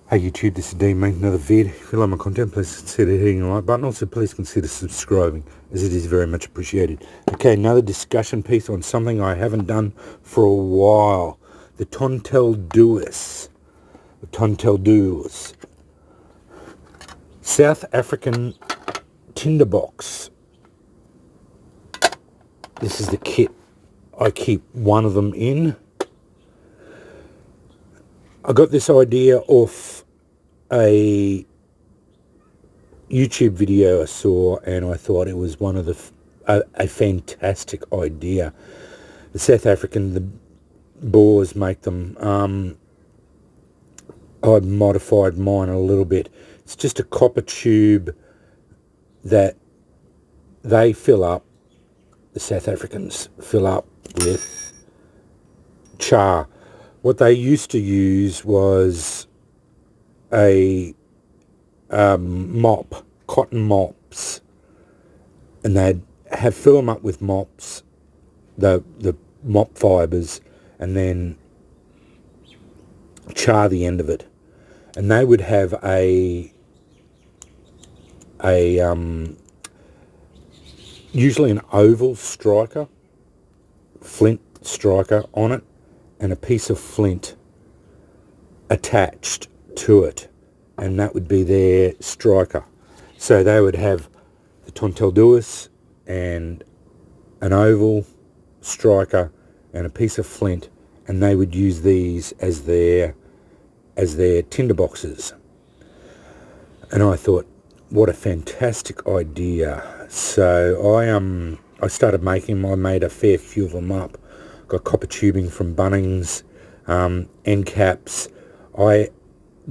Hey YouTube, this is Dean making another vid. If you like my content, please consider hitting the like button. Also, please consider subscribing, as it is very much appreciated. Okay, another discussion piece on something I haven't done for a while. The tonteldoos. The tonteldoos. South African tinderbox. This is the kit I keep one of them in. I got this idea off a YouTube video I saw, and I thought it was one of a fantastic idea. The South African, the Boers make them. I've modified mine a little bit. It's just a copper tube that they fill up, the South Africans fill up with char. What they used to use was a mop, cotton mops, and they'd fill them up with mops, the mop fibres, and then char the end of it. And they would have usually an oval striker, flint striker on it, and a piece of flint attached to it, and that would be their striker. So they would have the tonteldoos and an oval striker and a piece of flint, and they would use these as their tinderboxes. And I thought, what a fantastic idea. So I started making them. I made a fair few of them up. Got copper tubing from Bunnings, end caps. I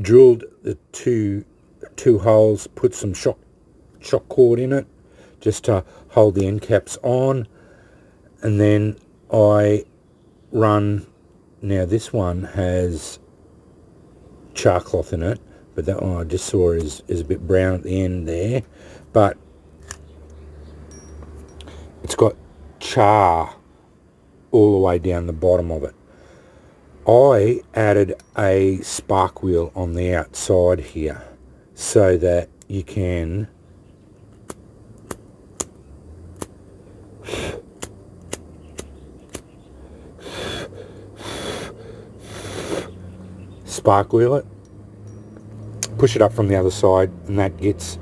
drilled the two holes, put some shock cord in it just to hold the end caps on, and then I run. Now this one has char cloth in it, but that one I just saw is a bit brown at the end there, but it's got char all the way down the bottom of it. I added a spark wheel on the outside here so that you can spark wheel it, push it up from the other side, and that gets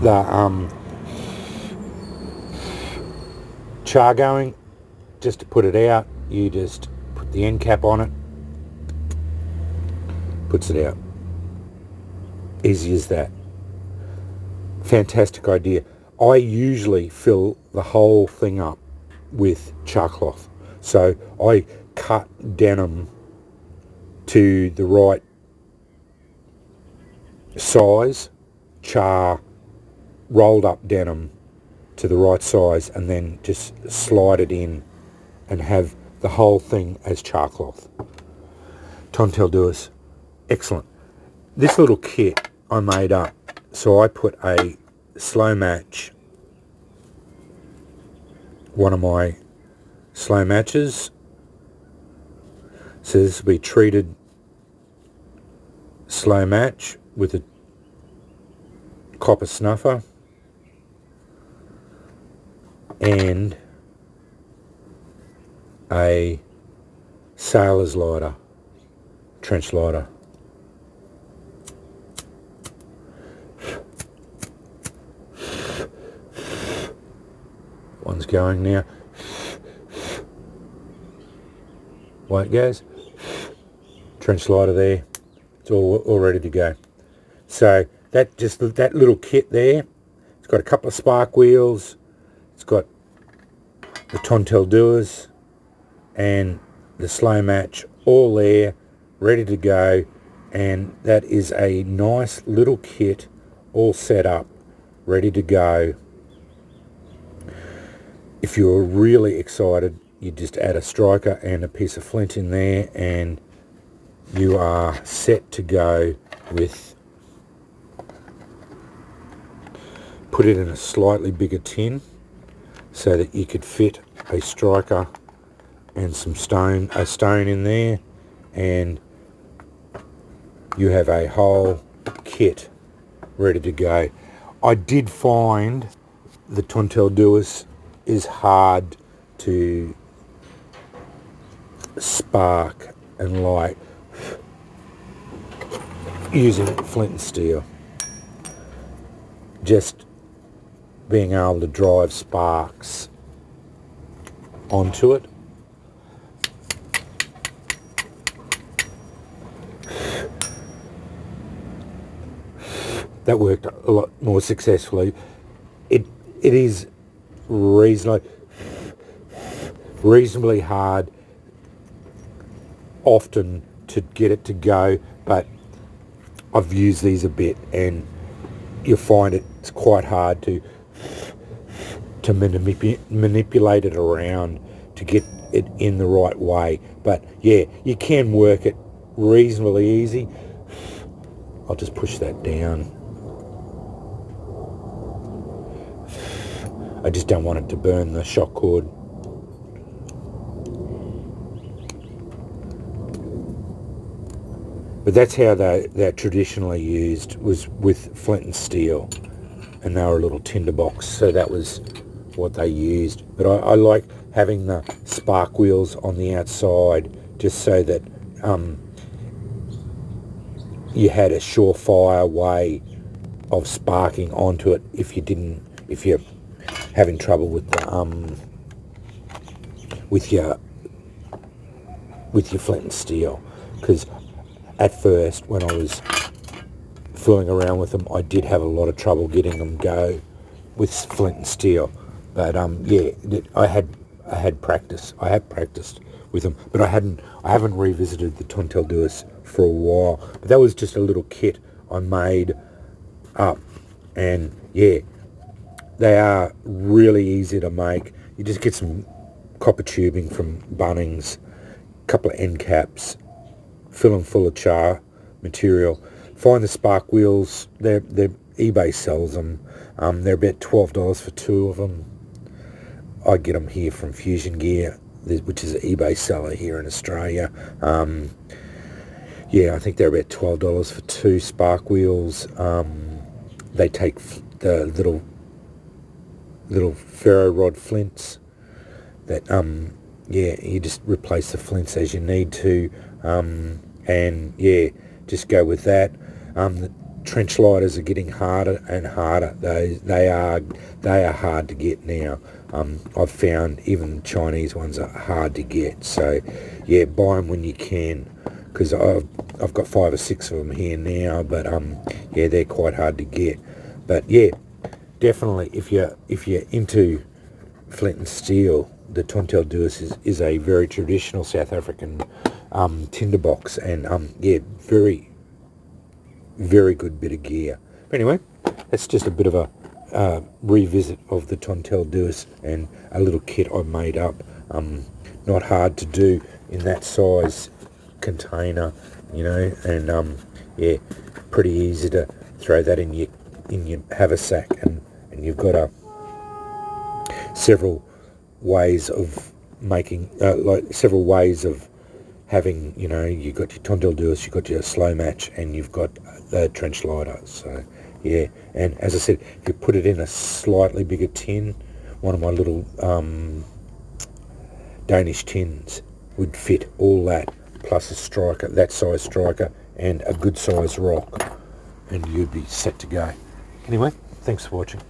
the char going. Just to put it out, you just put the end cap on it, puts it out. Easy as that. Fantastic idea. I usually fill the whole thing up with char cloth. So I cut denim to the right size, char rolled up denim to the right size, and then just slide it in and have the whole thing as char cloth. Tonteldoos, excellent. This little kit I made up, so I put a slow match, one of my slow matches. So this will be treated slow match with a copper snuffer and a sailor's lighter, trench lighter. One's going now. Away it goes. Trench lighter there. It's all ready to go. So that little kit there, it's got a couple of spark wheels, it's got the tonteldoos and the slow match all there, ready to go, and that is a nice little kit all set up, ready to go. If you're really excited, you just add a striker and a piece of flint in there, and you are set to go with. Put it in a slightly bigger tin so that you could fit a striker and a stone in there, and you have a whole kit ready to go. I did find the tonteldoos is hard to spark and light using flint and steel. Just being able to drive sparks onto it. That worked a lot more successfully. It is reasonably hard often to get it to go, but I've used these a bit and you'll find it's quite hard to manipulate it around to get it in the right way. But yeah, you can work it reasonably easy. I'll just push that down. I just don't want it to burn the shock cord. But that's how they're traditionally used, was with flint and steel, and they were a little tinderbox, so that was what they used. But I like having the spark wheels on the outside, just so that you had a surefire way of sparking onto it if you're having trouble with the with your flint and steel. Because at first, when I was fooling around with them, I did have a lot of trouble getting them go with flint and steel. But yeah, I had practice. I have practiced with them, but I haven't revisited the tonteldoos for a while. But that was just a little kit I made up, and yeah, they are really easy to make. You just get some copper tubing from Bunnings, a couple of end caps, fill them full of char material. Find the spark wheels. They're eBay sells them. They're about $12 for two of them. I get them here from Fusion Gear, which is an eBay seller here in Australia. Yeah, I think they're about $12 for two spark wheels. They take the little ferro rod flints that yeah, you just replace the flints as you need to, and yeah, just go with that. The trench lighters are getting harder and harder. They are hard to get now. I've found even Chinese ones are hard to get. So yeah, buy them when you can, because I've got 5 or 6 of them here now. But yeah, they're quite hard to get. But yeah, definitely if you're into flint and steel, the tonteldoos is a very traditional South African tinderbox, and yeah, very, very good bit of gear. But anyway, that's just a bit of a revisit of the tonteldoos and a little kit I made up. Not hard to do in that size container, you know, and yeah, pretty easy to throw that in your haversack, and you've got several ways of making several ways of having, you know, you've got your tonteldoos, you've got your slow match, and you've got the trench lighter. So yeah, and as I said, if you put it in a slightly bigger tin, one of my little Danish tins would fit all that, plus a striker, that size striker, and a good size rock, and you'd be set to go. Anyway, thanks for watching.